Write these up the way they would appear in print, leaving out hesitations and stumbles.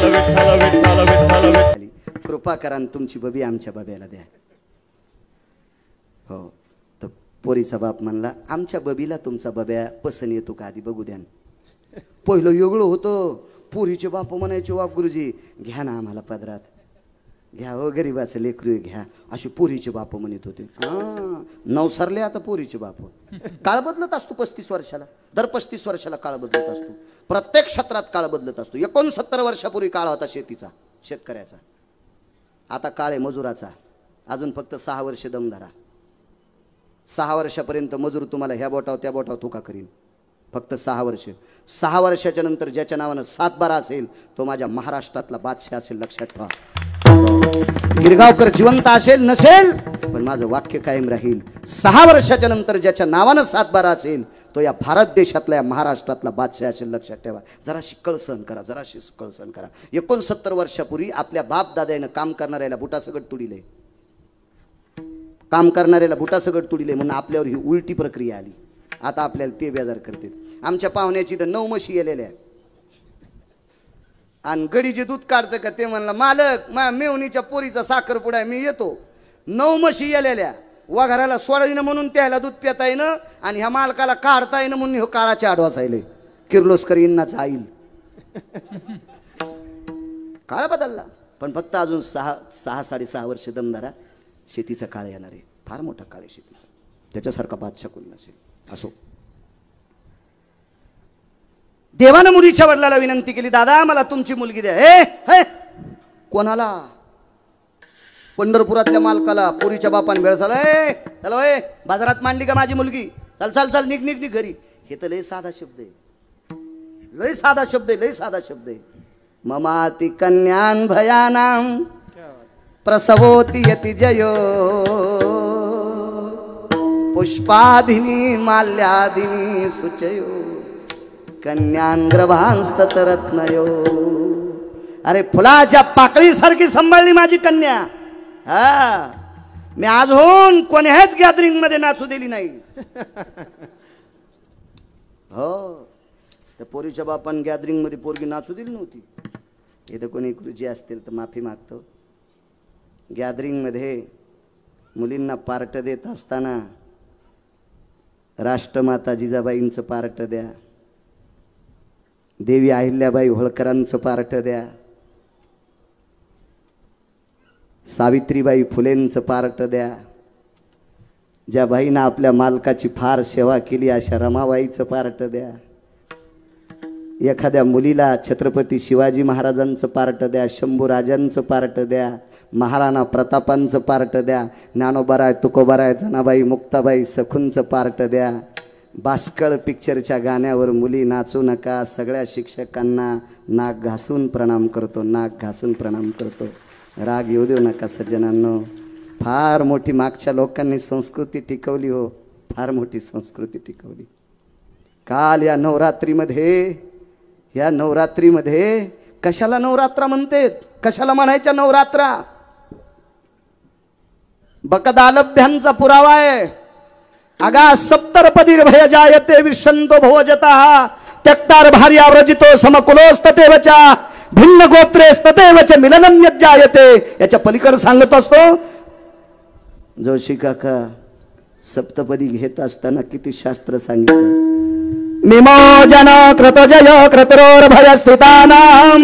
विठ्ठल विठ्ठल विठ्ठल विठ्ठल. कृपा करा आणि तुमची बबी आमच्या बब्याला द्या. हो तर पोरीचा बाप म्हणला आमच्या बबीला तुमचा बब्या पसंत येतो का आधी बघू द्या. पहिलं वेगळं होतं. पोरीचे बाप म्हणायचे वा गुरुजी घ्या ना आम्हाला पदरात घ्या हो गरीबाचं लेकरू घ्या अशी पोरीचे बाप म्हणत होते. नवसरले आता पोरीचे बाप. काळ बदलत असतो 35 वर्षाला. दर 35 वर्षाला काळ बदलत असतो. प्रत्येक क्षेत्रात काळ बदलत असतो. 69 वर्षापूर्वी काळ होता शेतीचा शेतकऱ्याचा. आता काळ आहे मजुराचा. अजून फक्त 6 वर्ष दम धरा. 6 वर्षापर्यंत मजूर तुम्हाला ह्या बोटावर त्या बोटावर तुका करीन. फक्त 6 वर्ष. 6 वर्षाच्या नंतर ज्याच्या नावानं 7-12 असेल तो माझ्या महाराष्ट्रातला बादशाह असेल. लक्षात ठेवा. गिरगावकर जिवंत असेल नसेल पण माझं वाक्य कायम राहील. 6 वर्षाच्या नंतर ज्याच्या नावानं 7-12 असेल तो या भारत देशातला या महाराष्ट्रातला बादशाह असेल. लक्षात ठेवा. जराशी कळ सहन करा. जराशी कळ सहन करा. 69 वर्षापूर्वी आपल्या बाप दादाने काम करणाऱ्याला बुटासगट तुडिले. काम करणाऱ्याला बुटासगट तुडिले म्हणून आपल्यावर ही उलटी प्रक्रिया आली. आता आपल्याला ते बेजार करते. आमच्या पाहुण्याची तर 9 म्हशी गेलेल्या आणि गडी जे दूध काढतं का ते म्हणलं मालक माझ्या मेवणीच्या पोरीचा साखरपुडा मी येतो. 9 म्हशी गेलेल्या. वाघराला सोडायनं म्हणून त्याला दूध पिता येणं आणि ह्या मालकाला काढता येणं म्हणून काळाच्या आडवासायले. किर्लोस्कर यांनाच आईल. काळ बदलला पण फक्त अजून 6-6.5 वर्ष दमदारा. शेतीचा काळ येणार आहे. फार मोठा काळ आहे शेतीचा. त्याच्यासारखा बादशाह कोणी नसेल. असो देवानं मुलीच्या वडिलाला विनंती केली दादा मला तुमची मुलगी द्या. हे कोणाला? पंढरपुरातल्या मालकाला. पोरीच्या बापाने वेळ झाला. चला होय बाजारात मांडली का माझी मुलगी? चल चल चल निघ निघ निघ घरी. हे तर लय साधा शब्द आहे. लय साधा शब्द आहे. लय साधा शब्द आहे. ममाति कन्यान भयानाम प्रसवोति यति जयो पुष्पाधिनी माल्यादिनी सुचयो कन्यांग्रभांस्तरत्नयो. अरे फुलाच्या पाकळीसारखी सांभाळली माझी कन्या. हा मी आजहून कोण्याच गॅदरिंग मध्ये नाचू दिली नाही. हो त्या पोरीच्या बापान गॅदरिंग मध्ये पोरगी नाचू दिली नव्हती. इथं कोणी गुरुजी असतील तर माफी मागतो. गॅदरिंग मध्ये मुलींना पार्ट देत असताना राष्ट्रमाता जिजाबाईंचं पार्ट द्या. देवी अहिल्याबाई होळकरांचं पार्ट द्या. सावित्रीबाई फुलेंचं पार्ट द्या. ज्या बाईनं आपल्या मालकाची फार सेवा केली अशा रमाबाईचं पार्ट द्या. एखाद्या मुलीला छत्रपती शिवाजी महाराजांचं पार्ट द्या. शंभूराजांचं पार्ट द्या. महाराणा प्रतापांचं पार्ट द्या. ज्ञानोबाराय तुकोबाराय जनाबाई मुक्ताबाई सखूंचं पार्ट द्या. बाष्कळ पिक्चरच्या गाण्यावर मुली नाचू नका. सगळ्या शिक्षकांना नाक घासून प्रणाम करतो. नाक घासून प्रणाम करतो. राग येऊ देऊ नका सज्जनांनो. फार मोठी मागच्या लोकांनी संस्कृती टिकवली. हो फार मोठी संस्कृती टिकवली. काल या नवरात्रीमध्ये कशाला नवरात्रा म्हणतेत? कशाला म्हणायच्या नवरात्रा? बकदालभ्यांचा पुरावा आहे. अगा सप्तरपदीर भय जायते विशंतो भोजतः त्यक्तार भार्या व्रजितो समकुलोस्ततेवचा भिन्न गोत्रेस्ततेवच मिलनम यज्जायते. याच्या पलीकडे सांगत असतो जोशी काका सप्तपदी घेत असताना किती शास्त्र सांगितलं. मिमोजन कृतजय क्रतरोर भयस्थितानां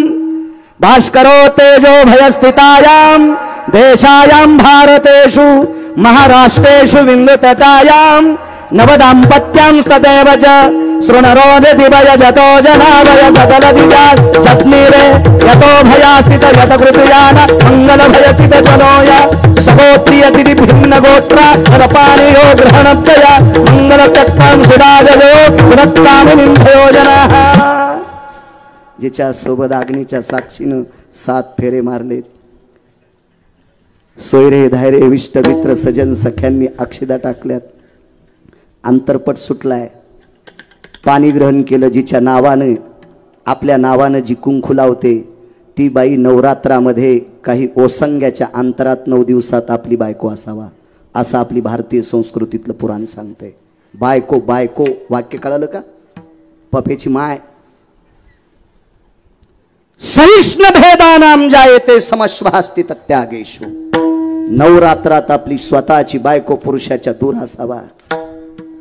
भास्करो तेजो भयस्थितायां देशायां भारतेषु महाराष्ट्रेषु विन्दुतटायां नवदाम्पत्यं तदेव च शृणरो निधिभय जतो जनाभय सकल दिजा जत्नीरे यतो भयास्थित यत कृतयान मंगल भयस्थित जनोय सगोत्रीय तिथि भिन्न गोत्रा रपाणियो ग्रहणत्तया मंगल त्यक्तं सुदाजयो सुरत्कामिनीं भयोजनः. जिच्या सोबत अग्नीच्या साक्षीनं 7 फेरे मारलेत. सोयरे धायरे विष्ट मित्र सजन सख्यांनी अक्षदा टाकल्यात. अंतरपट सुटलाय. पाणी ग्रहण केलं. जिच्या नावानं आपल्या नावानं जी कुंकू लावते ती बाई नवरात्रामध्ये काही ओसंग्याच्या अंतरात 9 दिवसात आपली बायको असावा असं आपली भारतीय संस्कृतीतलं पुराण सांगते. बायको बायको वाक्य कळालं का? पपेची माय. सहिष्ण भेदानाम जायते समश्वास्ति तत्यागेषु. नवरात्रात आपली स्वतःची बायको पुरुषाच्या दूर असावा.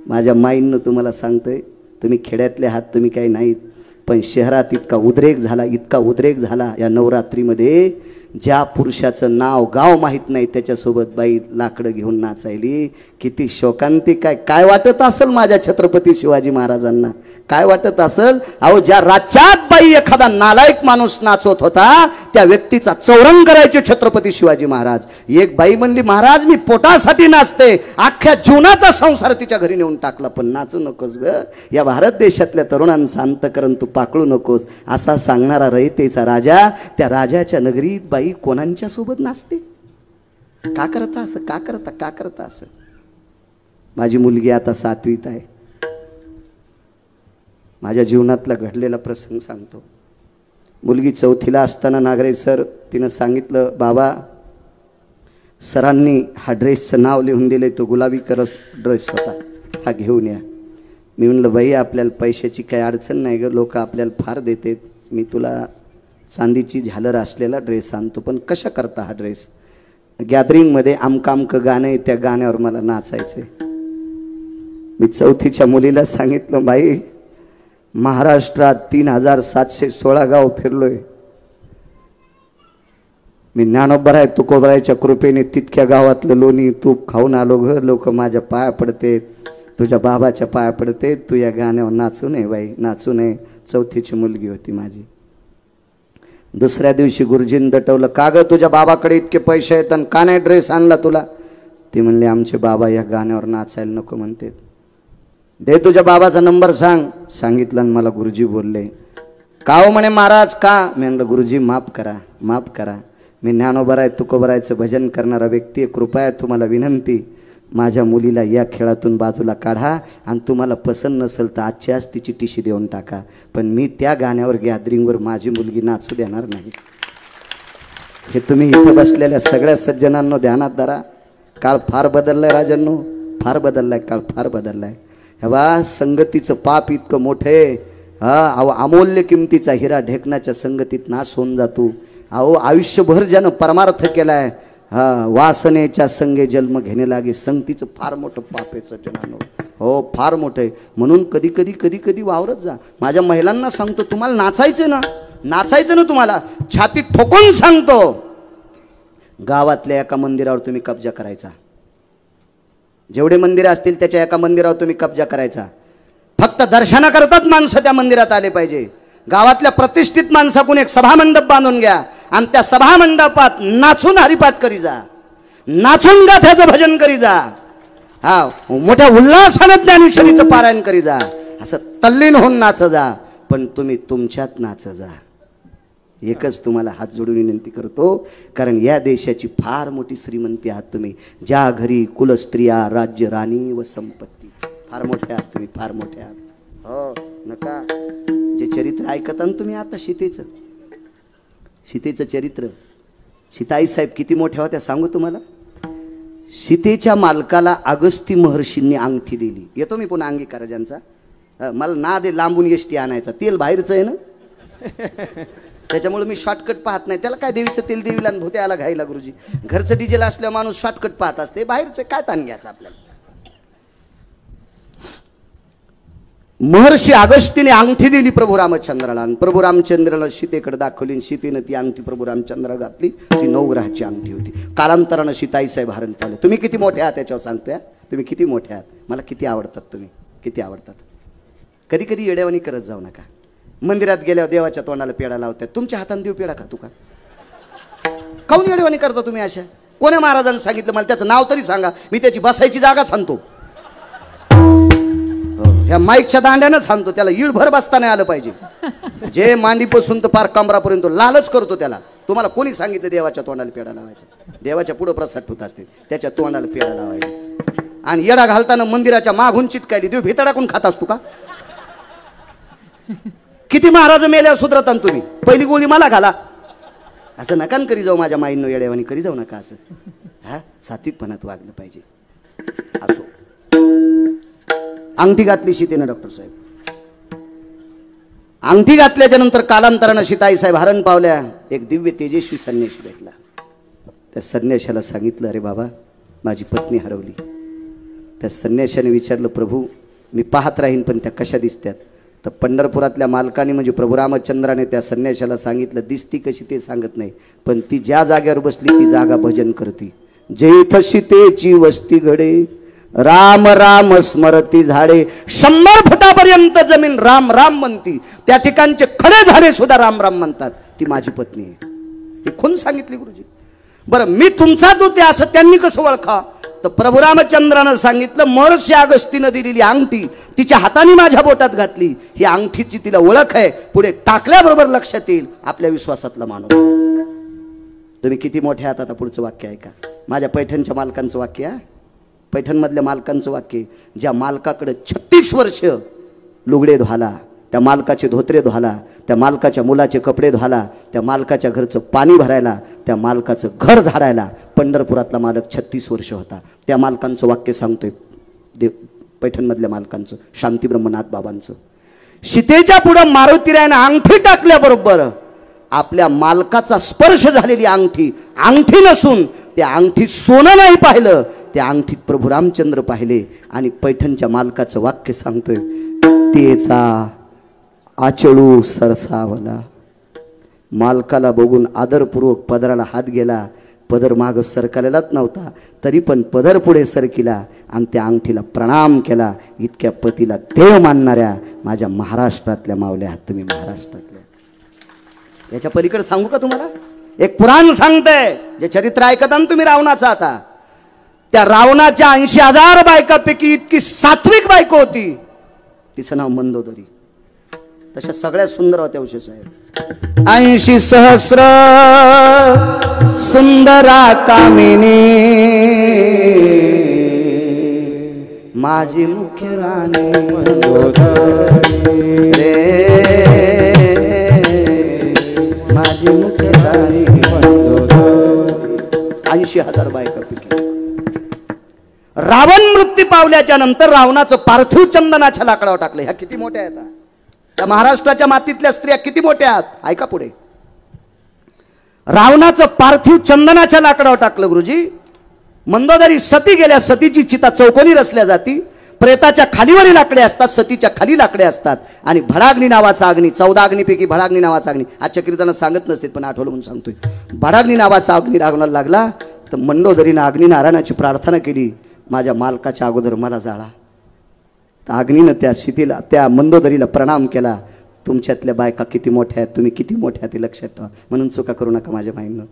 माझ्या माईंनो तुम्हाला सांगतोय, तुम्ही खेड्यातले आहात, तुम्ही काही नाहीत, पण शहरात इतका उद्रेक झाला या नवरात्रीमध्ये. ज्या पुरुषाचं नाव गाव माहीत नाही त्याच्यासोबत बाई लाकडं घेऊन नाचायली. किती शोकांतिक काय वाटत असेल माझ्या छत्रपती शिवाजी महाराजांना, काय वाटत असेल. अहो, ज्या राज्यात बाई एखादा नालायक माणूस नाचवत होता त्या व्यक्तीचा चौरंग करायचे छत्रपती शिवाजी महाराज. एक बाई म्हणली, महाराज मी पोटासाठी नाचते, अख्ख्या जीवनाचा संसार तिच्या घरी नेऊन टाकला, पण नाचू नकोस ग, या भारत देशातल्या तरुणांचं अंतकरण तू पाकळू नकोस. असा सांगणारा रयतेचा राजा त्या राजाच्या नगरीत बाई कोणाच्या सोबत नाचते. का करता असं. माझी मुलगी आता 7वीत आहे. माझ्या जीवनातला घडलेला प्रसंग सांगतो. मुलगी 4थीला असताना नागरे सर तिनं सांगितलं, बाबा सरांनी हा ड्रेसचं नाव लिहून दिले, तो गुलाबी कलर ड्रेस होता, हा घेऊन या. मी म्हणलं, बाई आपल्याला पैशाची काही अडचण नाही ग, लोक आपल्याला फार देते, मी तुला चांदीची झालर असलेला ड्रेस आणतो, पण कशा करता हा ड्रेस. गॅदरिंगमध्ये आमकं गाणं आहे, त्या गाण्यावर मला नाचायचं आहे. मी 4थीच्या मुलीला सांगितलं, बाई महाराष्ट्रात 3716 गाव फिरलोय, मी ज्ञानोबराय तुकोबरायच्या कृपेने तितक्या गावातलं लोणी तूप खाऊन आलो ग. लोक माझ्या पाया पडते, तुझ्या बाबाच्या पाया पडते, तू या गाण्यावर नाचू नये बाई, नाचू नये. 4थीची मुलगी होती माझी. दुसऱ्या दिवशी गुरुजींनी दटवलं, का ग तुझ्या बाबाकडे इतके पैसे आहेत आणि का नाही ड्रेस आणला तुला. ती म्हणले, आमचे बाबा या गाण्यावर नाचायला नको म्हणते. दे तुझ्या बाबाचा नंबर सांग. सांगितलं आणि मला गुरुजी बोलले, का हो म्हणे महाराज का. मी म्हणलं, गुरुजी माफ करा, मी ज्ञानोबराय तुकोबरायचं भजन करणारा व्यक्ती आहे, कृपया तुम्हाला विनंती, माझ्या मुलीला या खेळातून बाजूला काढा आणि तुम्हाला पसंत नसेल तर आजची आज तिची टिशी देऊन टाका, पण मी त्या गाण्यावर गॅदरिंगवर माझी मुलगी नाचू देणार नाही. हे तुम्ही इथं बसलेल्या सगळ्या सज्जनांनो ध्यानात धरा. काळ फार बदललाय राजांनो, फार बदललाय, काळ फार बदललाय. हे बा, संगतीचं पाप इतकं मोठे. अहो, अमूल्य किमतीचा हिरा ढेकणाच्या संगतीत नाश होऊन जातो. अहो, आयुष्यभर ज्यानं परमार्थ केलाय, वासनेच्या संगे जन्म घेणे लागे, संगतीचं फार मोठं पाप आहे सज्जनांनो. हो, फार मोठं आहे. म्हणून कधी वावरत जा. माझ्या महिलांना सांगतो, तुम्हाला नाचायचं ना तुम्हाला, छातीत ठोकून सांगतो, गावातल्या एका मंदिरावर तुम्ही कब्जा करायचा. जेवढे मंदिर असतील त्याच्या एका मंदिरावर तुम्ही कब्जा करायचा. फक्त दर्शनाकरताच माणसं त्या मंदिरात आले पाहिजे. गावातल्या प्रतिष्ठित माणसाकडून एक सभामंडप बांधून घ्या आणि त्या सभामंडपात नाचून हरिपाठ करी जा, नाचून गाथ्याचं भजन करी जा, मोठ्या उल्हासानं ज्ञानेश्वरीचं पारायण करी जा, असं तल्लीन होऊन नाच जा, पण तुम्ही तुमच्यात नाच जा. एकच तुम्हाला हात जोडून विनंती करतो, कारण या देशाची फार मोठी श्रीमंती आहात तुम्ही. ज्या घरी कुलस्त्रिया राज्य राणी व संपत्ती. फार मोठे आहात तुम्ही, फार मोठे आहात. हो, नका जे चरित्र ऐकता ना तुम्ही आता, सीतेचं चरित्र. सीताई साहेब किती मोठ्या होत्या सांगू तुम्हाला. सीतेच्या मालकाला अगस्ती महर्षींनी अंगठी दिली. येतो मी पुन्हा अंगीकार ज्यांचा, मला ना दे लांबून एसटी आणायचा, तेल बाहेरचं आहे ना, त्याच्यामुळे मी शॉर्टकट पाहत नाही. त्याला काय देवीचं तेल देवीला आणि भोते आला घाईला. गुरुजी घरचं डिझेल असल्यावर माणूस शॉर्टकट पाहत असते, बाहेरचं काय ताण घ्यायचं आपल्याला. महर्षी अगस्तीने अंगठी दिली प्रभू रामचंद्राला आणि प्रभू रामचंद्राला सीतेकडे दाखवली. सीतेनं ती अंगठी प्रभू रामचंद्राला घातली. ती 9 ग्रहाची अंगठी होती. कालांतरानं सीताई साहेब हरण पावले. तुम्ही किती मोठे आहात त्याच्यावर सांगतोय. तुम्ही किती मोठे आहात, मला किती आवडतात तुम्ही, किती आवडतात. कधी येड्यावानी करत जाऊ नका. मंदिरात गेल्यावर देवाच्या तोंडाला पेढा लावतात, तुमच्या हाताने देव पेढा खातो का. काऊन येड्यावानी करता तुम्ही अशा. कोण्या महाराजांनी सांगितलं मला त्याचं नाव तरी सांगा, मी त्याची बसायची जागा सांगतो. ह्या माईकच्या दांड्यानं सांगतो, त्याला इळभर बसता नाही आलं पाहिजे. जे मांडीपासून तर पार कमरापर्यंत लालच करतो त्याला. तुम्हाला कोणी सांगितलं देवाच्या तोंडाला पेढा लावायचा. देवाच्या पुढं प्रसाद ठेवत असते, त्याच्या तोंडाला पेढा लावायचा. आणि येडा घालताना मंदिराच्या मागून चिटकायली, देव भितडाकून खात असतो का. किती महाराज मेल्या सुधरता तुम्ही, पहिली गोळी मला घाला. असं नका करी जाऊ माझ्या माईंनो, येड्यावानी करी जाऊ नका असं. सात्विकपणात वागलं पाहिजे. असो, अंगठी घातली सीतेनं डॉक्टर साहेब. अंगठी घातल्याच्या नंतर कालांतरानं सीताई साहेब हरण पावल्या. एक दिव्य तेजस्वी संन्यासी भेटला. त्या संन्याशाला सांगितलं, अरे बाबा माझी पत्नी हरवली. त्या संन्याशाने विचारलं, प्रभू मी पाहत राहीन पण त्या कशा दिसत्यात? तर पंढरपुरातल्या मालकाने म्हणजे प्रभू रामचंद्राने त्या संन्याशाला सांगितलं, दिसती कशी ते सांगत नाही, पण ती ज्या जागेवर बसली ती जागा भजन करती. जेथ सीतेची वस्ती घडे राम राम स्मरती झाडे. 100 फुटापर्यंत जमीन राम राम म्हणती. त्या ठिकाणचे खडे झाडे सुद्धा राम राम म्हणतात. ती माझी पत्नी आहे. ही कोण सांगितली गुरुजी? बरं मी तुमचा दूत आहे असं त्यांनी कसं ओळखा? तर प्रभू रामचंद्रानं सांगितलं, महर्षी अगस्तीनं दिलेली अंगठी तिच्या हाताने माझ्या बोटात घातली. ही अंगठीची तिला ओळख आहे. पुढे टाकल्याबरोबर लक्षात येईल आपल्या विश्वासातला माणूस. तुम्ही किती मोठे आहात? आता पुढचं वाक्य ऐका. माझ्या पैठणच्या मालकांचं वाक्य आहे. पैठणमधल्या मालकांचं वाक्य, ज्या मालकाकडे 36 वर्ष लुगडे धुवाला, त्या मालकाचे धोत्रे धुवाला, त्या मालकाच्या मुलाचे कपडे धुवाला, त्या मालकाच्या घरचं पाणी भरायला, त्या मालकाचं घर झाडायला पंढरपुरातला मालक 36 वर्ष होता. त्या मालकांचं वाक्य सांगतोय देव, पैठणमधल्या मालकांचं, शांती ब्रह्मनाथ बाबांचं. सीतेच्या पुढं मारुतीरायानं अंगठी टाकल्याबरोबर आपल्या मालकाचा स्पर्श झालेली अंगठी, अंगठी नसून त्या अंगठीत सोनं नाही पाहिलं, त्या अंगठीत प्रभू रामचंद्र पाहिले. आणि पैठणच्या मालकाचं वाक्य सांगतोय, तेचा आचळू सरसावला. मालकाला बघून आदरपूर्वक पदराला हात गेला. पदर माग सरकलेलाच नव्हता, तरी पण पदर पुढे सरकिला आणि त्या अंगठीला प्रणाम केला. इतक्या पतीला देव मानणाऱ्या माझ्या महाराष्ट्रातल्या मावल्या आहात तुम्ही, महाराष्ट्रातल्या. याच्या पलीकडे सांगू का तुम्हाला? एक पुराण सांगतंय, जे चरित्र ऐकता ना तुम्ही रावणाचं. आता त्या रावणाच्या 80,000 बायकापैकी इतकी सात्विक बायको होती, तिचं नाव मंदोदरी. तशा सगळ्यात सुंदर होत्या उशे साहेब. 80 सहस्र सुंदरा कामिनी माझी मुख्य राणी मंदोदरी रे, माझी मुख्य राणी मंदोदरी. 80,000 बायकापैकी. रावण मृत्यू पावल्याच्या नंतर रावणाचं पार्थिव चंदनाच्या लाकडावर टाकलं. ह्या किती मोठ्या आहेत? त्या महाराष्ट्राच्या मातीतल्या स्त्रिया किती मोठ्या आहेत? ऐका पुढे. रावणाचं पार्थिव चंदनाच्या लाकडावर टाकलं गुरुजी. मंदोदरी सती गेल्या. सतीची चिता चौकोनी रचल्या जाती. प्रेताच्या खालीवरील लाकडे असतात, सतीच्या खाली लाकडे असतात. आणि भडाग्नी नावाचा अग्नी, 14 अग्नीपैकी भडाग्नी नावाचा अग्नी, आजच्या कीर्तनात सांगत नसते पण आठवलं म्हणून सांगतोय. भडाग्नी नावाचा अग्नी रावणाला लागला तर मंदोदरीनं अग्निनारायणाची प्रार्थना केली, माझ्या मालकाच्या अगोदर मला जाळा. तर अग्नीनं त्या सीतेला, त्या मंदोदरीला प्रणाम केला. तुमच्यातल्या बायका किती मोठ्या आहेत, तुम्ही किती मोठ्या ते लक्षात ठेवा, म्हणून चुका करू नका माझ्या माईनं.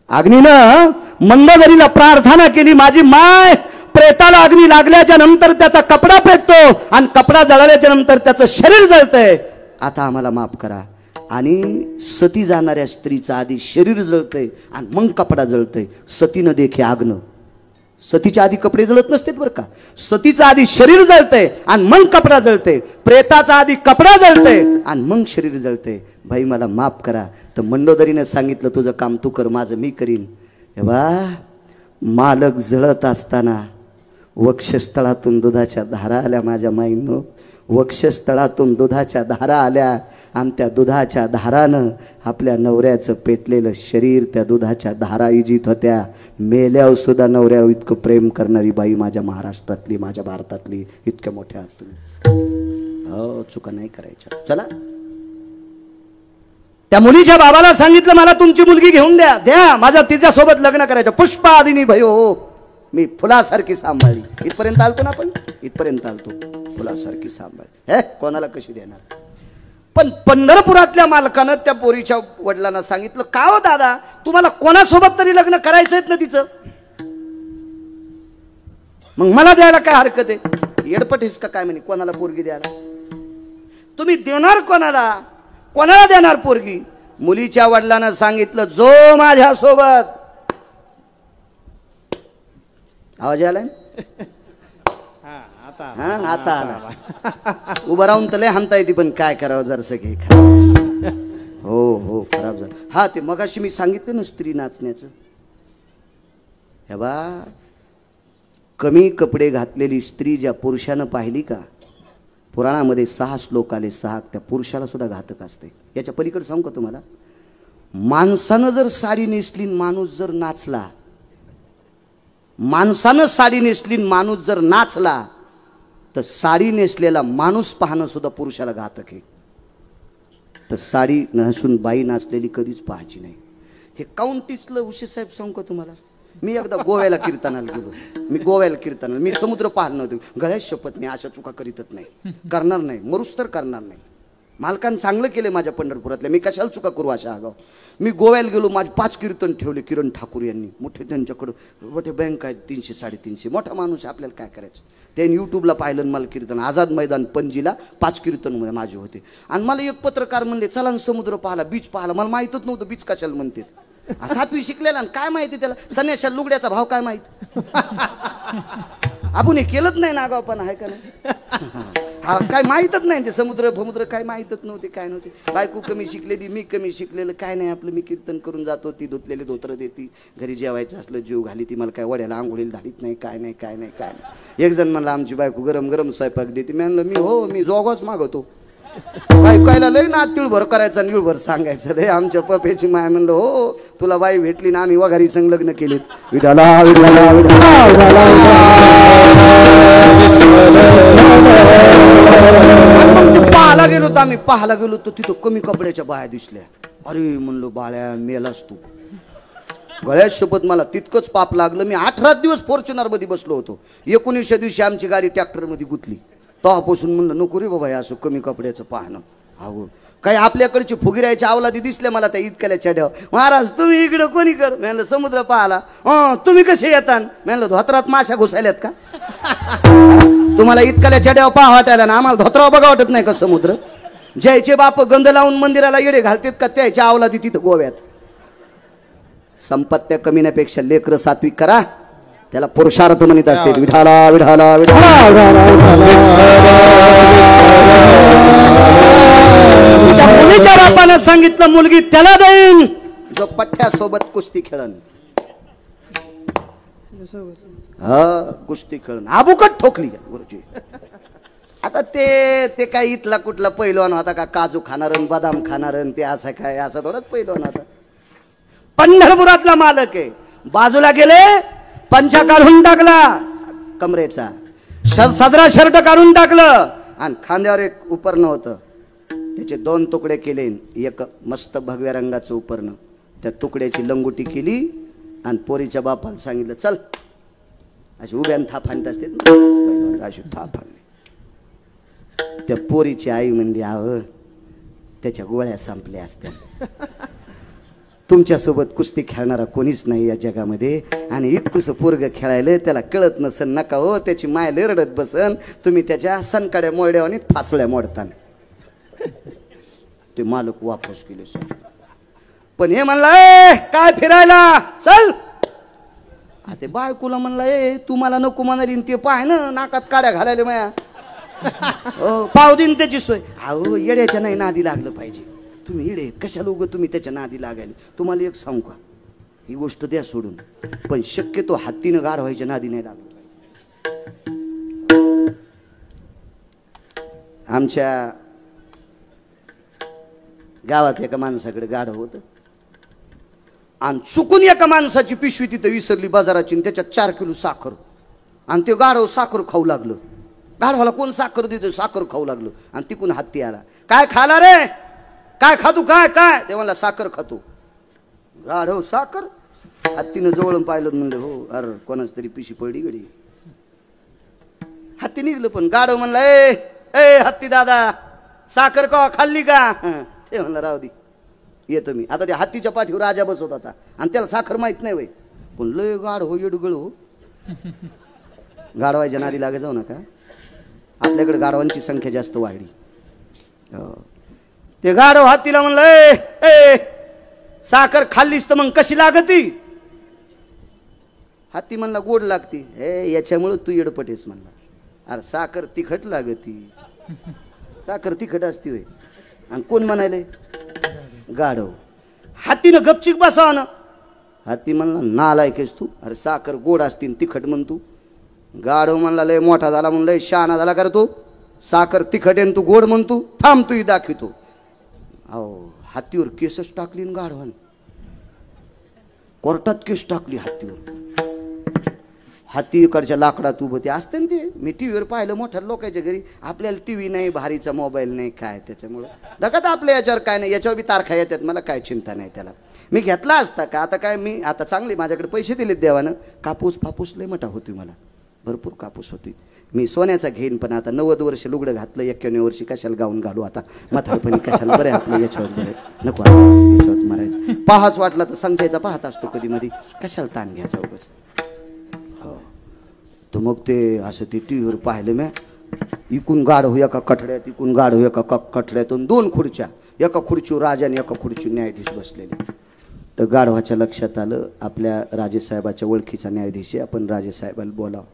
अग्नीनं मंदोदरीला प्रार्थना केली, माझी माय प्रेताला अग्नी लागल्याच्या नंतर त्याचा कपडा पेटतो आणि कपडा जळाल्याच्या नंतर त्याचं शरीर जळतंय, आता आम्हाला माफ करा. आणि सती जाणाऱ्या स्त्रीचं आधी शरीर जळतंय आणि मग कपडा जळतंय. सतीनं देखे आग्न. सतीच्या आधी कपडे जळत नसते बरं का. सतीचं आधी शरीर जळतंय आणि मग कपडा जळतंय. प्रेताचा आधी कपडा जळतंय आणि मग शरीर जळतंय. भाई मला माफ करा. तर मंदोदरीने सांगितलं, तुझं काम तू कर, माझं मी करीन. हे बा, मालक जळत असताना वक्षस्थळातून दुधाच्या धारा आल्या माझ्या माईनं. वक्षस्थळातून दुधाच्या धारा आल्या आणि त्या दुधाच्या धारानं आपल्या नवऱ्याचं पेटलेलं शरीर त्या दुधाच्या धारा इजित होत्या. मेल्यावर सुद्धा नवऱ्यावर इतकं प्रेम करणारी बाई माझ्या महाराष्ट्रातली, माझ्या भारतातली. इतक्या मोठ्या आहात तुम्ही. हो, चुका नाही करायच्या. चला, त्या मुलीच्या बाबाला सांगितलं, मला तुमची मुलगी घेऊन द्या, द्या, माझं तिच्यासोबत लग्न करायचं. पुष्पा आदिनी भयो, मी फुलासारखी सांभाळली. इथपर्यंत आलतो ना आपण, इथपर्यंत आलतो. फुलासारखी सांभाळ, हे कोणाला कशी देणार? पण पंढरपुरातल्या मालकानं त्या पोरीच्या वडिलांना सांगितलं, का हो दादा, तुम्हाला कोणासोबत तरी लग्न करायचंय ना तिचं, मग मला द्यायला काय हरकत आहे? येडपटीस का काय म्हणे, कोणाला पोरगी द्यायला? तुम्ही देणार कोणाला? कोणाला देणार पोरगी? मुलीच्या वडिलांना सांगितलं, जो माझ्या सोबत, आवाज आलाय? हा, आता आला. उभं राहून तर लय हाणता येते, पण काय करावं जरसं घे. हो हो, खराब झालं. हा, ते मगाशी मी सांगितलं ना स्त्री नाचण्याचं. हे बा, कमी कपडे घातलेली स्त्री ज्या पुरुषानं पाहिली का, पुराणामध्ये 6 श्लोक आले, 6 त्या पुरुषाला सुद्धा घातक असते. याच्या पलीकडे सांगू का तुम्हाला, माणसानं जर साडी नेसली, माणूस जर नाचला, माणसानं साडी नेसली, माणूस जर नाचला, तर साडी नेसलेला माणूस पाहणं सुद्धा पुरुषाला घातक आहे. तर साडी नसून बाई नाचलेली कधीच पाहायची नाही. हे काउंटीसलं उशे साहेब सांगू का तुम्हाला, मी एकदा गोव्याला कीर्तनाला गेलो. मी गोव्याला कीर्तनाला, मी समुद्र पाहिलं नव्हतं. गळ्यात शपथ नाही, अशा चुका करीतच नाही, करणार नाही, मरूस तर करणार नाही. मालकानं चांगलं केलं माझ्या पंढरपुरातल्या, मी कशाला चुका करू अशा आगाव. मी गोव्याला गेलो, माझे 5 कीर्तन ठेवले किरण ठाकूर यांनी. मोठे त्यांच्याकडं मोठे बँक आहेत, 300-350, मोठा माणूस, आपल्याला काय करायचं. त्यांनी यूट्यूबला पाहिलं मला कीर्तन. आझाद मैदान पणजीला 5 कीर्तन माझे होते. आणि मला एक पत्रकार म्हणले, चला समुद्र पाहाला, बीच पाहाला. मला माहीतच नव्हतं बीच कशाला म्हणते. 7वी शिकलेला आणि काय माहिती त्याला सन्याशा लुगड्याचा भाव काय माहित. आपण हे केलंच नाही ना आगावपणा आहे का नाही. हा काय माहीतच नाही, ते समुद्र काय माहीतच नव्हते, काय नव्हते. बायको कमी शिकलेली, मी कमी शिकलेलं, काय नाही आपलं. मी कीर्तन करून जातो, ती धुतलेली धोत्र देती, घरी जेवायचं असलं जीव घाली ती. मला काय वड्याला आंघोळीला धाडीत नाही, काय नाही काय नाही काय नाही. एक जण म्हणला आमची बायको गरम गरम स्वयंपाक देते. मी म्हणलं मी जोगच मागवतो. बायकायला लय ना तिळभर करायचा, निळभर सांगायचं रे. आमच्या पप्याची माय म्हणलं हो तुला बाई भेटली ना, आम्ही वघारी संग लग्न केलेत. विठाला विठाला विठाला. पाहायला गेलो तर आम्ही पाहायला गेलो तर तिथं कमी कपड्याच्या बाया दिसल्या. अरे म्हणलो बाळ्या मेलास तू. गळ्यात शपथ मला तितकंच पाप लागलं. मी 18 दिवस फॉर्च्युनर मध्ये बसलो होतो. 19व्या दिवशी आमची गाडी ट्रॅक्टर मध्ये गुतली. तेव्हापासून म्हणलं नको रे बाबा असं कमी कपड्याचं पाहणं. अहो काही आपल्याकडची फुगिरायच्या अवलादी दिसल्या मला त्या इतक्याला चढ्याव. महाराज तुम्ही इकडं कोणी कर. म्हणलं समुद्र पाहाला. तुम्ही कसे येतात. म्हणलं धोत्रात माशा घुसायल्यात का. तुम्हाला इतक्याला चढ्याव पाहा वाटायला ना, आम्हाला धोत्राव बघा वाटत नाही का समुद्र. जयचे बाप गंध लावून मंदिराला येडे घालतात का त्याच्या अवलादी तिथं गोव्यात. संपत्त्या कमीण्यापेक्षा लेकर सात्विक करा, त्याला पुरुषार्थ म्हणत असते. विठाला विठाला विठाला. मुलीच्या बापानं सांगितलं मुलगी त्याला देईन जो पठ्ठ्यासोबत कुस्ती खेळन. कुस्ती खेळन आबुकट ठोकली गुरुजी. आता ते काय इथला कुठला पैलवान होता का, काजू खाणारन बदाम खाणारन, ते असं काय असं थोडंच पैलवान होता. पंढरपुरातला मालक आहे. बाजूला गेले, पंचा काढून टाकला कमरेचा, सदरा शर्ट काढून टाकलं आणि खांद्यावर एक उपरणं होतं, त्याचे 2 तुकडे केले. एक मस्त भगव्या रंगाचं उपरणं, त्या तुकड्याची लंगोटी केली आणि पोरीच्या बापाला सांगितलं चल. अशी उभ्यान थाप आणत असते अशी थाप आणली. त्या पोरीची आई म्हणली आव त्याच्या गोळ्या संपल्या असत्या. तुमच्यासोबत कुस्ती खेळणारा कोणीच नाही या जगामध्ये. आणि इतकुसं पोरग खेळायला त्याला कळत नसन नका हो, त्याची माय रडत बसन. तुम्ही त्याच्या सनकाड्या मोड्या आणि फासळ्या मोडता. ते मालक वापस केले सर. पण हे म्हणला काय फिरायला चल. ते बायकोला म्हणला तू मला नको म्हणाली ते पाय ना नाकात काड्या घालायला माया. पाव दिन त्याची सोय. अहो येड्याच्या नाही नादी लागलं पाहिजे. तुम्ही येडे कशाला उगं तुम्ही त्याच्या नादी लागायला. तुम्हाला एक सांगू का, ही गोष्ट द्या सोडून, पण शक्यतो हत्तीनं गाढ व्हायच्या नादी नाही लागलं. आमच्या गावात एका माणसाकडे गाढव होतं आणि चुकून एका माणसाची पिशवी तिथं विसरली बाजाराची आणि त्याच्यात 4 किलो साखर. आणि ते गाढव साखर खाऊ लागलं. गाढवाला कोण साखर देतो, साखर खाऊ लागलं. आणि तिकून हत्ती आला. काय खाला रे, काय खातू, काय काय. ते म्हणला साखर खातो. गाढव साखर. हत्तीनं जवळून पाहिलं म्हणलं हो अरे कोणाच तरी पिशी पडली गडी. हत्ती निघलं पण गाढव म्हणला ए हत्ती दादा साखर का खाल्ली का. ते म्हणलं राहू दे येतो मी. आता त्या हत्तीच्या पाठीवर राजा बसवत होता आणि त्याला साखर माहित नाही वय. पण लय गाढव येडगळ हो. गाढवायच्या नादी लागे जाऊ नका. आपल्याकडे गाढवांची संख्या जास्त वाढली. ते गाढव हत्तीला म्हणलं ए साखर खाल्लीस तर मग कशी लागती. हत्ती म्हणला गोड लागती. याच्यामुळे तू येडपटेस म्हणला. अरे साखर तिखट लागती. साखर तिखट असती होय. आणि कोण म्हणाले गाढव. हत्तीनं गपचिक बसाव ना. हत्ती म्हणला नालायकेस तू. अरे साखर गोड असती तिखट म्हण तू. गाढव म्हणला लय मोठा झाला म्हणून लय शहाणा झाला कर तू. साखर तिखट आहे तू गोड म्हणतो, थांब तू दाखवतो. अहो हातीवर केसच टाकली न गाढवान, कोर्टात केस टाकली हातीवर. हाती इकडच्या लाकडात उभं ते असते ना ते. मी टीव्हीवर पाहिलं मोठ्या लोकांच्या घरी. आपल्याला टीव्ही नाही, भारीचा मोबाईल नाही, काय त्याच्यामुळं दगात आपल्या याच्यावर काय नाही. याच्यावर बी तारखा येतात, मला काय चिंता नाही त्याला. मी घेतला असता का, आता काय मी आता चांगले माझ्याकडे पैसे दिलेत देवानं. कापूस फापूस लय मोठा होती, मला भरपूर कापूस होती. मी सोन्याचा घेईन, पण आता 90 वर्ष लुगडं घातलं, 91 वर्षी कशाला गाऊन घालू आता, म्हातारपणी कशाला. बरं आपलं याच्यावर बरं नको, याच्यावर मारायचं. पाहाच वाटला तर संख्येचा पाहत असतो कधी मध्ये, कशाला ताण घ्यायचा उगाच. हो तर मग ते असं ते टीव्हीवर पाहिलं मी. इकून गाढ हो एका कठड्यात, इकून गाढ हो एका कठड्यातून 2 खुर्च्या, एका खुर्चीवर राजा आणि एका खुर्चीवर न्यायाधीश बसलेले. तर गाढवाच्या लक्षात आलं आपल्या राजेसाहेबाच्या ओळखीचा न्यायाधीश आहे, आपण राजेसाहेबाला बोलावं.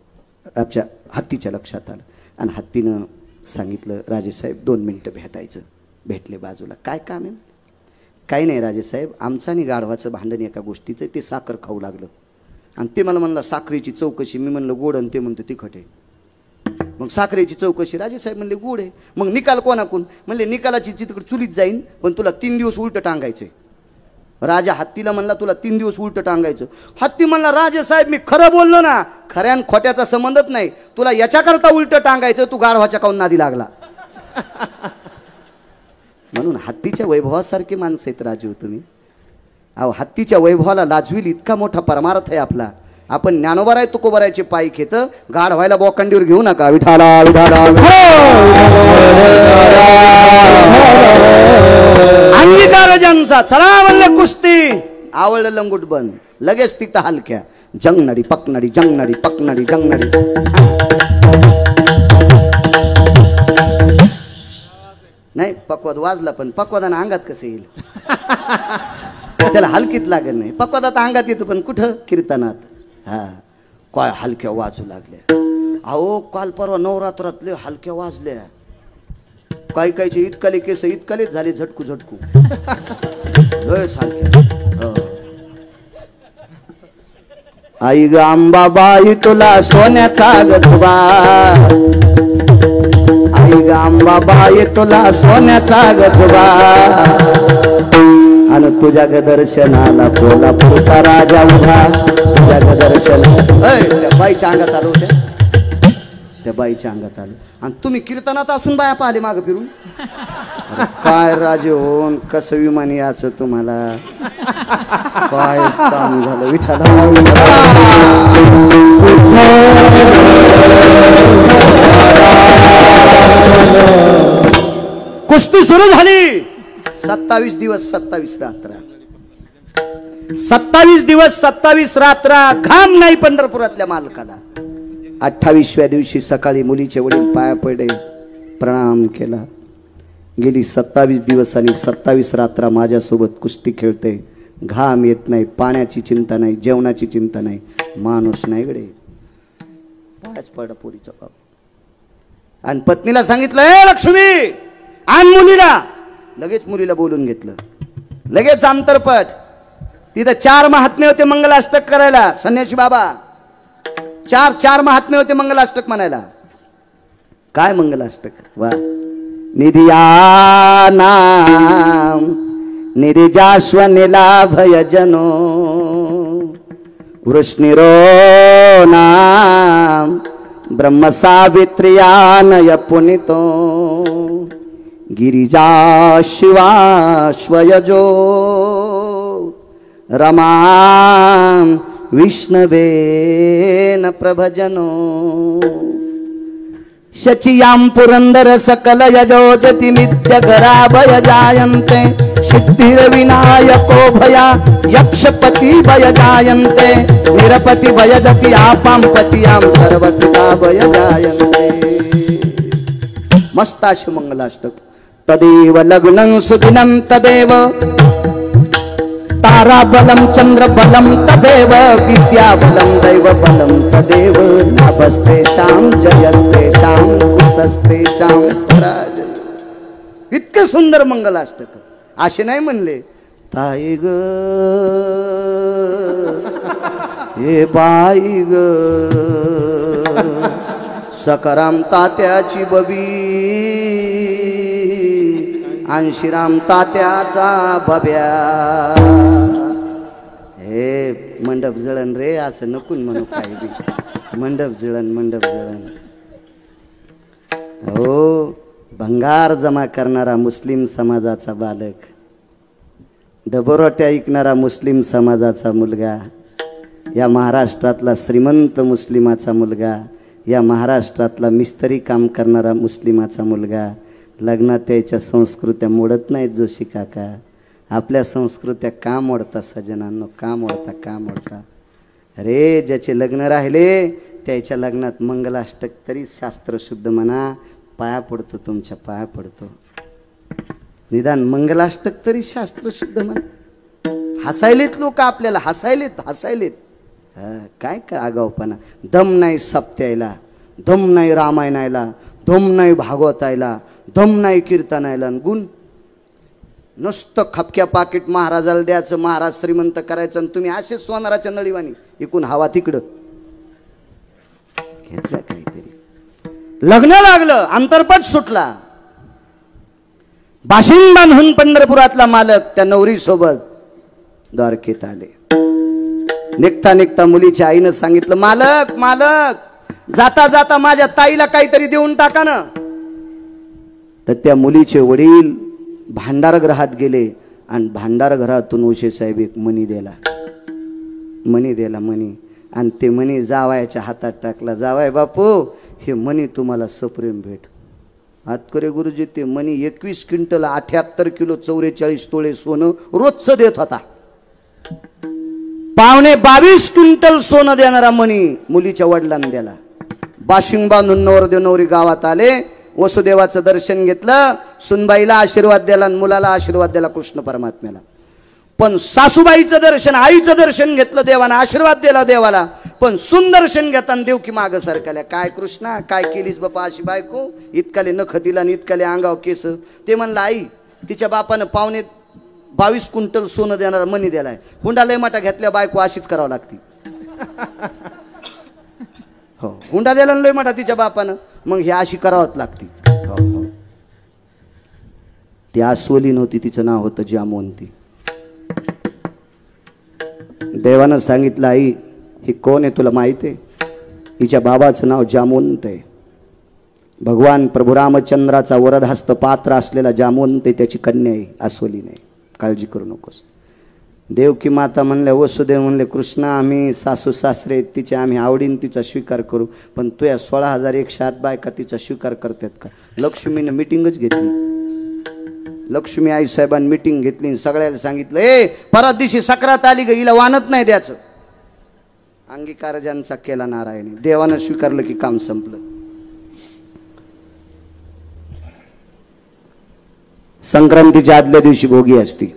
आपल्या हत्तीच्या लक्षात आलं आणि हत्तीनं सांगितलं, राजेसाहेब 2 मिनटं भेटायचं. भेटले बाजूला. काय काम आहे? काही नाही राजेसाहेब, आमचं आणि गाढवाचं भांडण एका गोष्टीचं, ते साखर खाऊ लागलं आणि ते मला म्हणलं साखरेची चौकशी. मी म्हणलं गोड आणि ते म्हणतं तिखट आहे. मग साखरेची चौकशी, राजेसाहेब म्हणले गोड आहे. मग निकाल कोणाकून? म्हणले निकालाची तिकडे चुलीत जाईन, पण तुला 3 दिवस उलटं टांगायचंय. राजा हत्तीला म्हणला तुला 3 दिवस उलटं टांगायचं. हत्ती म्हणला राजेसाहेब मी खरं बोललो ना, खऱ्यान खोट्याचा संबंधच नाही, तुला याच्याकरता उलटं टांगायचं, तू गाढवाच्या काऊन नादी लागला. म्हणून हत्तीच्या वैभवासारखे माणसं आहेत राजू तुम्ही. अहो हत्तीच्या वैभवाला लाजवील इतका मोठा परमार्थ आहे आपला. आपण ज्ञानोबा आहे तुकोबरायचे पायी घेत, गाढ व्हायला बोकांडीवर घेऊ नका. विठाला विठाला अंगीकार ज्यांचा, चला म्हणले कुस्ती, आवडलं लंगूट बंद, लगेच तिथं हलक्या. जंगनडी पकनडी, जंगनडी पकनडी, जंगनडी. नाही पक्वाद वाजला, पण पक्वादानं अंगात कसं येईल? त्याला हलकीत लागत नाही. पक्वादात अंगात येतं, पण कुठं? कीर्तनात. हा काय हलक्या वाजू लागल्या. अहो काल परवा नवरात्रातले हलक्या वाजल्या. काही कायचे इतकाले केस इतकालेच झाले झटकू झटकू. लयच हलक्या. आई ग अंबाबाई तुला सोन्याचा गजबा, आई ग अंबाबाई तुला सोन्याचा गजबा, आणि तुझ्या ग दर्शनाला कोल्हापूरचा राजा उभा. तुझ्या ग दर्शन त्या बाईच्या अंगात आलो होत्या, त्या बाईच्या अंगात आलं. आणि तुम्ही कीर्तनात असून बाया पाहिले मागं फिरून. काय राजे होऊन कसं विमान याचं तुम्हाला, काय काम झालं. विठाला कुस्ती सुरू झाली. 27 दिवस 27 रात्र, 27 दिवस 27 रात्र घाम नाही पंढरपुरातल्या मालकाला. 28व्या दिवशी सकाळी मुलीचे वडील पाया पडले, प्रणाम केला. गेली 27 दिवस आणि 27 रात्र माझ्यासोबत कुस्ती खेळते. घाम येत नाही, पाण्याची चिंता नाही, जेवणाची चिंता नाही, माणूस नाही गडे. पायाच पडला पोरीचा बाप. आणि पत्नीला सांगितलं, ए लक्ष्मी आण मुलीला. लगेच मुलीला बोलून घेतलं, लगेच अंतरपट. तिथं 4 महात्मे होते मंगलाष्टक करायला. संन्यासी बाबा 4 महात्मे होते मंगलाष्टक म्हणायला. काय मंगलाष्टक? वा निधिया नाम निरिजाश्वनिला भयजनो, वृष्णिरो नाम ब्रह्म सावित्र्यानय पुनितो, गिरिजा शिवा स्वयजो रमा विष्णवेन प्रभजनो, शचियां पुरंदर सकल यजोजति मिथ्यकराभय जायन्ते, सिद्धिर्विनायको भया यक्षपति भय जायन्ते, निरपति भयजति आपां पतियां सर्वस्थिता भय जायन्ते. मस्ताशु मंगलाष्टक. तदेव लग्नं सुदिनं तदेव ताराबलं चंद्रबलं तदेव, विद्याबलं दैवबलं तदेव, लाभस्तेषां जयस्तेषां कुतस्तेषां पराजय. इतके सुंदर मंगलाष्टक. असे नाही म्हणले ताई ग हे बाई ग सकाराम तात्याची बबी अंशिराम तात्याचा बब्या. हे मंडप जळण रे, असं नकून म्हणू काही बी. मंडप जळण. हो, भंगार जमा करणारा मुस्लिम समाजाचा बालक, डबरोट्या ऐकणारा मुस्लिम समाजाचा मुलगा, या महाराष्ट्रातला श्रीमंत मुस्लिमाचा मुलगा, या महाराष्ट्रातला मिस्त्री काम करणारा मुस्लिमाचा मुलगा, लग्नात त्याच्या संस्कृत्या मोडत नाहीत जोशी काका. आपल्या संस्कृत्या का मोडता सजनांनो, का मोडता. अरे ज्याचे लग्न राहिले त्याच्या लग्नात मंगलाष्टक तरी शास्त्र शुद्ध म्हणा. पाया पडतो, तुमच्या पाया पडतो. निदान मंगलाष्टक तरी शास्त्र शुद्ध म्हणा. हसायलेत लोक आपल्याला, हसायलेत. काय आगाऊपणा. दम नाही सप्त्यायला, दम नाही रामायणायला, दम नाही भागवतायला, दम नाही कीर्तनायला. गुण नुसतं खपक्या पाकिट महाराजाला द्यायचं, महाराज श्रीमंत करायचं, आणि तुम्ही असेच सोनाराच्या नळीवाणी इकून हवा तिकडं घ्यायचं. काहीतरी लग्न लागलं, अंतरपट सुटला. बाशिंग बांधून पंढरपुरातला मालक त्या नवरी सोबत द्वारकेत आले. निघता मुलीच्या आईनं सांगितलं, मालक जाता जाता माझ्या ताईला काहीतरी देऊन टाका ना. तर त्या मुलीचे वडील भांडारगृहात गेले आणि भांडारगृहातून उशे साहेब एक मणी दिला. आणि ते मणी जावायच्या हातात टाकला. जावाय बापू, हे मणी तुम्हाला सप्रेम भेट. हातकरे गुरुजी, ते मणी 21 क्विंटल 78 किलो 44 तोळे सोनं रोजचं देत होता. 22 क्विंटल सोनं देणारा मणी मुलीच्या वडिलांनी दिला. बाशिंग बांधून नवरदेव नवरी गावात आले. वसुदेवाचं दर्शन घेतलं, सुनबाईला आशीर्वाद दिला आणि मुलाला आशीर्वाद दिला कृष्ण परमात्म्याला. पण सासूबाईचं दर्शन, आईचं दर्शन घेतलं देवानं, आशीर्वाद दिला देवाला. पण सुंदर्शन घेताना देव की मागं सरकल्या. काय कृष्णा, काय केलीस बापा अशी बायको? इतकाले नख दिला आणि इतकाले अंगाव केस. ते म्हणलं, आई तिच्या बापानं 22 क्विंटल सोनं देणारा मणी दिलाय. हुंडा लय मोठा घेतल्या बायको अशीच करावं लागती. हो, हुंडा दिला लय मोठा तिच्या बापानं, मग हे अशी करावंच लागती. हो. ती आसवली नव्हती, तिचं नाव होतं जामवंती. देवानं सांगितलं, आई ही कोण आहे तुला माहित आहे? हिच्या बाबाचं नाव जामवंत आहे. भगवान प्रभू रामचंद्राचा वरदहस्त पात्र असलेला जामवंत आहे, त्याची कन्या आहे, आसवली नाही. काळजी करू नकोस. देवकी माता म्हणल्या, वसुदेव म्हणले, कृष्णा आम्ही सासू सासरे तिच्या, आम्ही आवडीन तिचा स्वीकार करू, पण तू या 16,108 बायका तिचा स्वीकार करतात का? लक्ष्मीनं मिटिंगच घेतली. लक्ष्मी आई साहेबांनी मिटिंग घेतली, सगळ्याला सांगितलं, परत दिवशी सक्रात आली ग, हिला वानत नाही द्यायचं. अंगीकार ज्यांचा केला नारायणी, देवानं स्वीकारलं की काम संपलं. संक्रांतीच्या आदल्या दिवशी भोगी असते.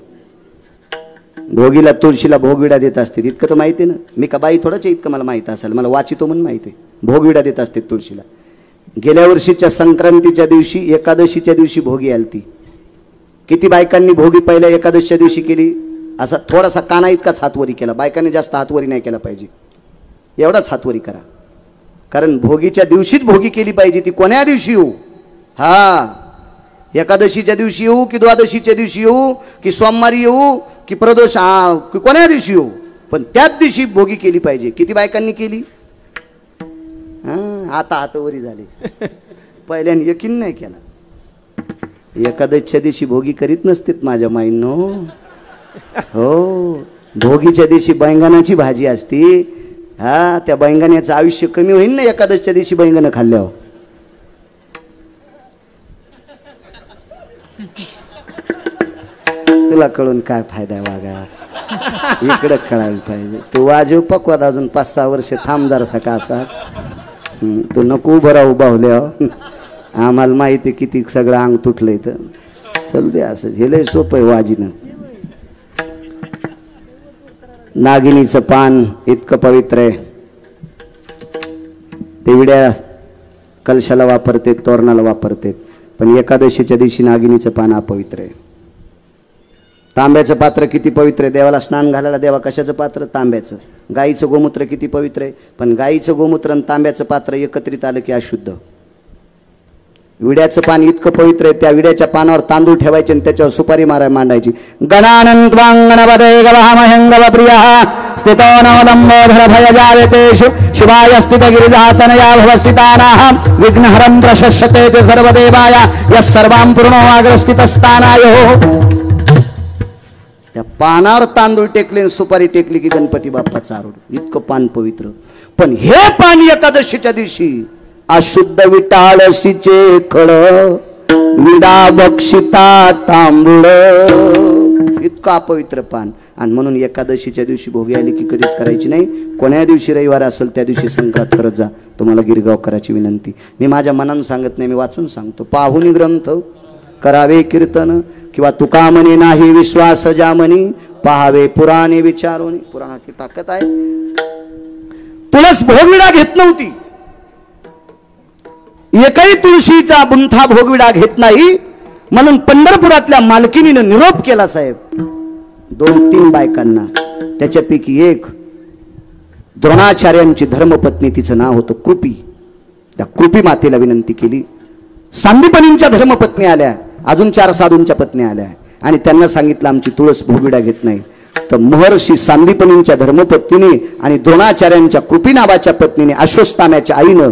भोगीला तुळशीला भोगविडा देत असते. इतकं तर माहिती आहे ना. मी का बाई थोडंच इतकं मला माहित असेल, मला वाचितो म्हणून माहिती आहे. भोगविडा देत असते तुळशीला. गेल्या वर्षीच्या संक्रांतीच्या दिवशी, एकादशीच्या दिवशी भोगी आलती. किती बायकांनी भोगी पहिल्या एकादशीच्या दिवशी केली? असा थोडासा काना इतकाच हातवरी केला. बायकांनी जास्त हातवरी नाही केला पाहिजे, एवढाच हातवरी करा. कारण भोगीच्या दिवशीच भोगी केली पाहिजे. ती कोण्या दिवशी येऊ? एकादशीच्या दिवशी येऊ की द्वादशीच्या दिवशी येऊ की सोमवारी येऊ की प्रदोष की कोण्या दिवशी येऊ, पण त्याच दिवशी भोगी केली पाहिजे. किती बायकांनी केली? आता हातवरी झाली. पहिल्याने यकीन नाही केला. एकादशीच्या दिवशी भोगी करीत नसतेत माझ्या माईंनो. हो, भोगीच्या दिवशी बैंगणाची भाजी असती. त्या बैंगण्याचं आयुष्य कमी होईल ना एकादशीच्या दिवशी बैंगण खाल्ल्यावर. तुला कळून काय फायदा आहे वागा? इकडं कळायला पाहिजे. तू वाजव पकवाद अजून 5-6 वर्ष थांब जरासा का असाच. तू नको उभं राहू बाहुल्या. आम्हाला माहिती आहे किती सगळं अंग तुटलंय. तर चल दे असं. हे लय सोपं आहे वाजीनं. नागिनीचं पान इतकं पवित्र आहे. ते विड्या कलशाला वापरते, तोरणाला वापरते, पण एकादशीच्या दिवशी नागिनीचं पान अपवित्र आहे. तांब्याचं पात्र किती पवित्र आहे, देवाला स्नान घालायला देवा कशाचं पात्र, तांब्याचं. गाईचं गोमूत्र किती पवित्र आहे, पण गाईचं गोमूत्र आणि तांब्याचं पात्र एकत्रित आलं की अशुद्ध. विड्याचं पान इतकं पवित्र आहे, त्या विड्याच्या पानावर तांदूळ ठेवायचे आणि त्याच्यावर सुपारी मांडायची. गणानन्त्वांगणपदेगवहामह्यंगवप्रियः स्थितो नवलंबोधर भयजायतेषु शिवाय स्थितगिरिजातनया भवस्थितानाः विघ्नहरं प्रशस्यते ते सर्वदेवाय यः सर्वां पूर्णो अग्रस्थितस्थानायो. त्या पानावर तांदूळ टेकले आणि सुपारी टेकली की गणपती बाप्पाचा आरूढ. इतकं पान पवित्र. पण हे पान एकादशीच्या दिवशी अशुद्ध विटाळसीचे खळ विडा बक्षिता तांबूळ, इतकं अपवित्र पान. आणि म्हणून एकादशीच्या दिवशी भोगी आली की कधीच करायची नाही. कोण्या दिवशी रविवार असेल त्या दिवशी संक्रांत करत जा. तुम्हाला गिरगावकराची विनंती. मी माझ्या मनानं सांगत नाही, मी वाचून सांगतो. पाहुनी ग्रंथ करावे कीर्तन किंवा तुका म्हणे नाही विश्वास ज्या म्हणी पहावे पुराणे विचारून. पुराणाची ताकद आहे. तुळस भोगविडा घेत नव्हती. एकही तुळशीचा बुंथा भोगविडा घेत नाही म्हणून पंढरपुरातल्या मालकिनीनं निरोप केला साहेब 2-3 बायकांना. त्याच्यापैकी एक द्रोणाचार्यांची धर्मपत्नी, तिचं नाव होतं कृपी. त्या कृपी मातेला विनंती केली. सांदीपनींच्या धर्मपत्नी आल्या, अजून 4 साधूंच्या पत्नी आल्या आणि त्यांना सांगितलं आमची तुळस भोगविडा घेत नाही. तर महर्षी सांदीपनींच्या धर्मपत्नीने आणि द्रोणाचार्यांच्या कृपी नावाच्या पत्नीने अश्वत्थाम्याच्या आईनं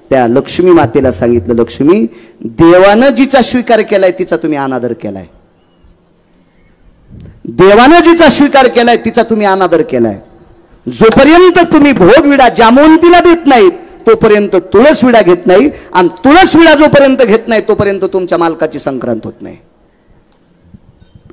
त्या लक्ष्मी मातेला सांगितलं, लक्ष्मी, देवानं जिचा स्वीकार केलाय तिचा तुम्ही अनादर केलाय. देवानं जिचा स्वीकार केलाय तिचा तुम्ही अनादर केलाय. जोपर्यंत तुम्ही भोगविडा जामवंतीला देत नाहीत तोपर्यंत तुळस विडा घेत नाही, आणि तुळस विडा जोपर्यंत घेत नाही तोपर्यंत तुमच्या मालकाची संक्रांत होत नाही.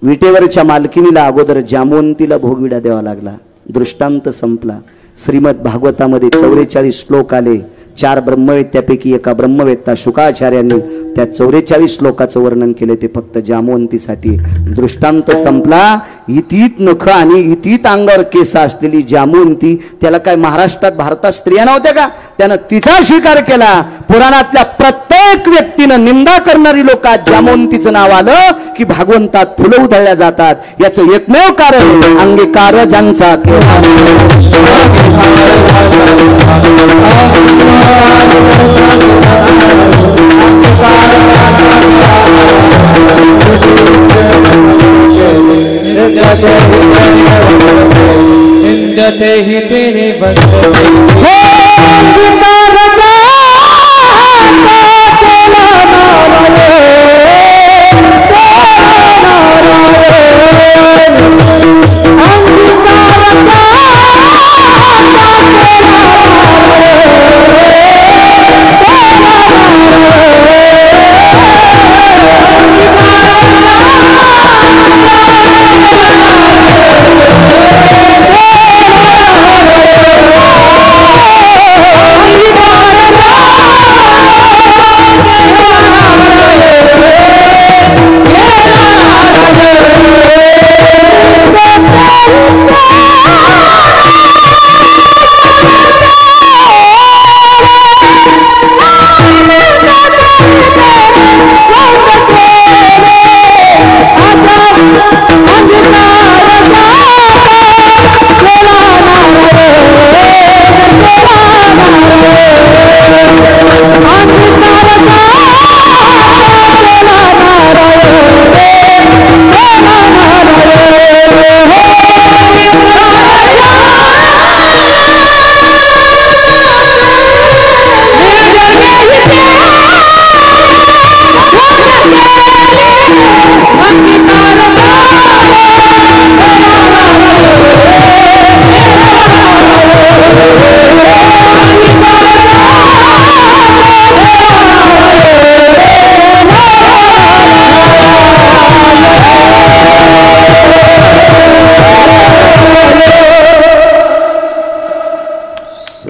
विटेवरच्या मालकिनीला अगोदर जामवंतीला भोगविडा द्यावा लागला. दृष्टांत संपला. श्रीमद भागवतामध्ये 44 श्लोक आले. 4 ब्रह्मवेद, त्यापैकी एका ब्रह्मवेत्ता शुकाचार्यांनी त्या 44 श्लोकाचं वर्णन केले. ते फक्त जामवंतीसाठी. दृष्टांत संपला. इतीत नख आणि इतीत अंगावर केस असलेली जामवंती, त्याला काय महाराष्ट्रात भारतात स्त्रिया नव्हत्या का? त्यानं तिचा स्वीकार केला. पुराणातल्या प्रत्येक व्यक्तीनं निंदा करणारी लोक जामवंतीचं नाव आलं की भागवंतात फुलं उधळल्या जातात. याचं एकमेव कारण अंगीकार ज्यांचा केला. ही तेरे बंदे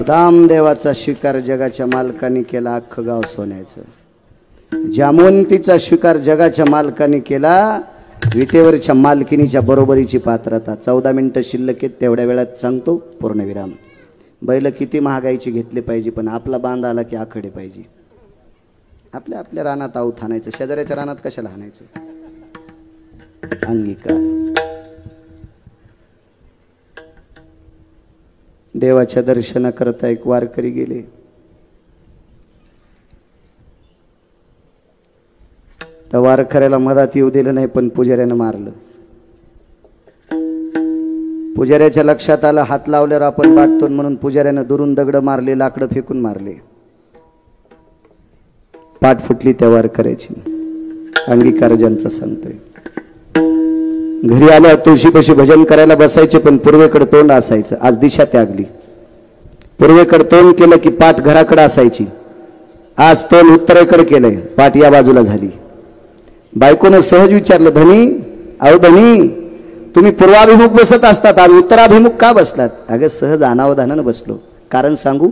रामदेवाचा स्वीकार जगाच्या मालकाने केला, अख्खं गाव सोन्याचं. जामवंतीचा स्वीकार जगाच्या मालकाने केला, विटेवरच्या मालकिनीच्या बरोबरीची पात्रता. 14 मिनिटं शिल्लक आहेत, तेवढ्या वेळात सांगतो पूर्णविराम. बैल किती महागाईची घेतले पाहिजे, पण आपला बांध आला की आखडे पाहिजे. आपल्या आपल्या रानात आऊत हाणायचं, शेजाऱ्याच्या रानात कशाला हाणायचं. अंगीकार देवाच्या दर्शनाकरता एक वारकरी गेले. त्या वारकऱ्याला मधात येऊ दिलं नाही, पण पुजाऱ्यानं मारलं. पुजाऱ्याच्या लक्षात आलं हात लावल्यावर आपण वाटतो म्हणून पुजाऱ्यानं दुरून दगड मारले, लाकडं फेकून मारले. पाठ फुटली त्या वारकऱ्याची. अंगीकार ज्यांचा सांगतोय. घरी आल्या तुळशीपाशी भजन करायला बसायचे, पण पूर्वेकडे तोंड असायचं. आज दिशा त्यागली. पूर्वेकडे तोंड केलं की पाठ घराकडे असायची. आज तोंड उत्तरेकडे केलंय, पाठ या बाजूला झाली. बायकोनं सहज विचारलं, धनी अहो धनी, तुम्ही पूर्वाभिमुख बसत असतात, आज उत्तराभिमुख का बसलात? अगं सहज अनावधानानं बसलो. कारण सांगू?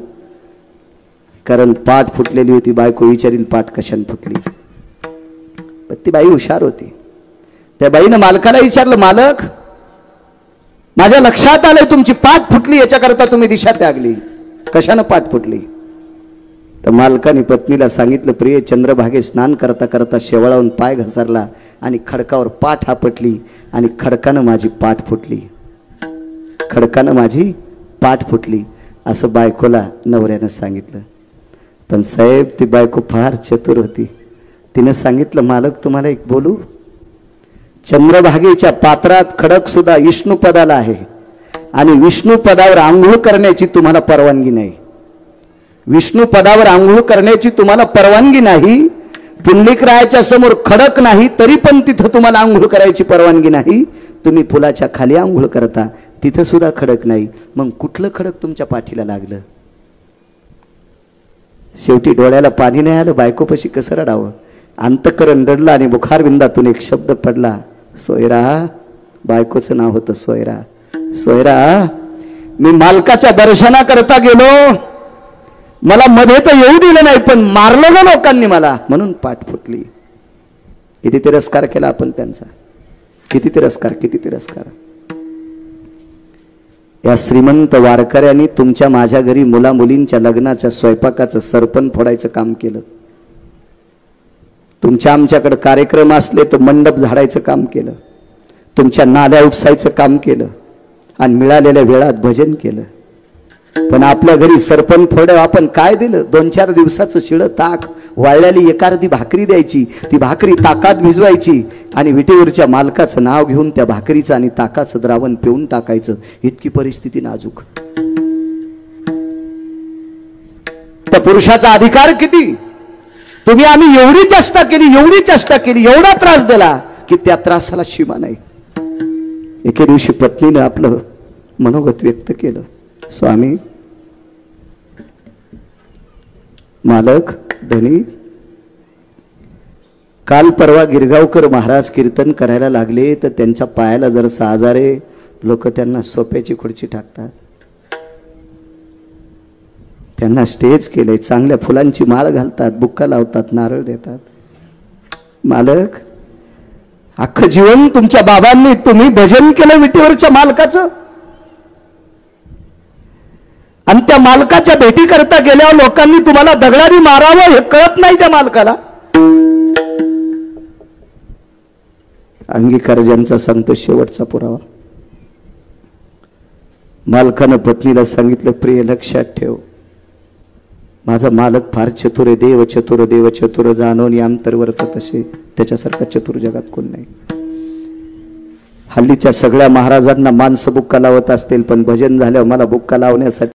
कारण पाठ फुटलेली होती. बायको विचारील पाठ कशाने फुटली? पण ती बाई हुशार होती. त्या बाईनं मालकाला विचारलं, मालक माझ्या लक्षात आलंय तुमची पाठ फुटली, याच्याकरता तुम्ही दिशा त्यागली. कशानं पाठ फुटली? तर मालकाने पत्नीला सांगितलं, प्रिय चंद्रभागे स्नान करता करता शेवाळावून पाय घसरला आणि खडकावर पाठ आपटली आणि खडकानं माझी पाठ फुटली. खडकानं माझी पाठ फुटली असं बायकोला नवऱ्यानं सांगितलं. पण साहेब ती बायको फार चतुर होती. तिने सांगितलं, मालक तुम्हाला एक बोलू? चंद्रभागेच्या पात्रात खडक सुद्धा विष्णू पदाला आहे आणि विष्णू पदावर आंघोळ करण्याची तुम्हाला परवानगी नाही. विष्णू पदावर आंघोळ करण्याची तुम्हाला परवानगी नाही. पुंडलिकरायाच्या समोर खडक नाही तरी पण तिथं तुम्हाला आंघोळ करायची परवानगी नाही. तुम्ही पुलाच्या खाली आंघोळ करता, तिथं सुद्धा खडक नाही. मग कुठलं खडक तुमच्या पाठीला लागलं? शेवटी डोळ्याला पाणी नाही आलं. बायकोपाशी कसं रडावं? अंतकरण रडलं आणि मुखारविंदातून एक शब्द पडला, सोयरा. बायकोचं नाव होतं सोयरा. सोयरा, मी मालकाच्या दर्शनाकरता गेलो, मला मध्ये तर येऊ दिलं नाही, पण मारलं ना लोकांनी मला, म्हणून पाठ फुटली. किती तिरस्कार केला आपण त्यांचा. किती तिरस्कार, किती तिरस्कार. या श्रीमंत वारकऱ्यांनी तुमच्या माझ्या घरी मुला मुलींच्या लग्नाच्या स्वयंपाकाचं सरपण फोडायचं काम केलं. तुमच्या आमच्याकडे कार्यक्रम असले तर मंडप झाडायचं काम केलं. तुमच्या नाल्या उपसायचं काम केलं आणि मिळालेल्या वेळात भजन केलं. पण आपल्या घरी सरपण फोड आपण काय दिलं? 2-4 दिवसाचं शिळं ताक, वाळलेली एखादी भाकरी द्यायची. ती भाकरी ताकात भिजवायची आणि विटेवरच्या मालकाचं नाव घेऊन त्या भाकरीचं आणि ताकाचं द्रावण पिऊन टाकायचं. इतकी परिस्थिती नाजूक. त्या पुरुषाचा अधिकार किती? तुम्ही आम्ही एवढी चेष्टा केली, एवढी चेष्टा केली, एवढा त्रास दिला की त्या त्रासाला सीमा नाही. एके दिवशी पत्नीने आपलं मनोगत व्यक्त केलं, स्वामी, मालक, धनी, काल परवा गिरगावकर महाराज कीर्तन करायला लागले तर त्यांच्या पायाला जर 6 आजारे, लोक त्यांना सोप्याची खुर्ची टाकतात. त्यांना स्टेज केले, चांगल्या फुलांची माळ घालतात, बुक्का लावतात, नारळ देतात. मालक, अख्खं जीवन तुमच्या बाबांनी तुम्ही भजन केलं विटेवरच्या मालकाचं, आणि त्या मालकाच्या भेटी करता गेल्यावर लोकांनी तुम्हाला दगडाने मारावं हे कळत नाही त्या मालकाला. अंगीकार ज्यांचा सांगतो शेवटचा पुरावा. मालकानं पत्नीला सांगितलं, प्रिय लक्षात ठेव, माझा मालक फार चतुर आहे. देव चतुर, देव चतुर, जाणून अंतर्वर्त तसे, त्याच्यासारखा चतुर जगात कोण नाही. हल्लीच्या सगळ्या महाराजांना माणसं बुक्का लावत असतील, पण भजन झाल्यावर मला बुक्का लावण्यासाठी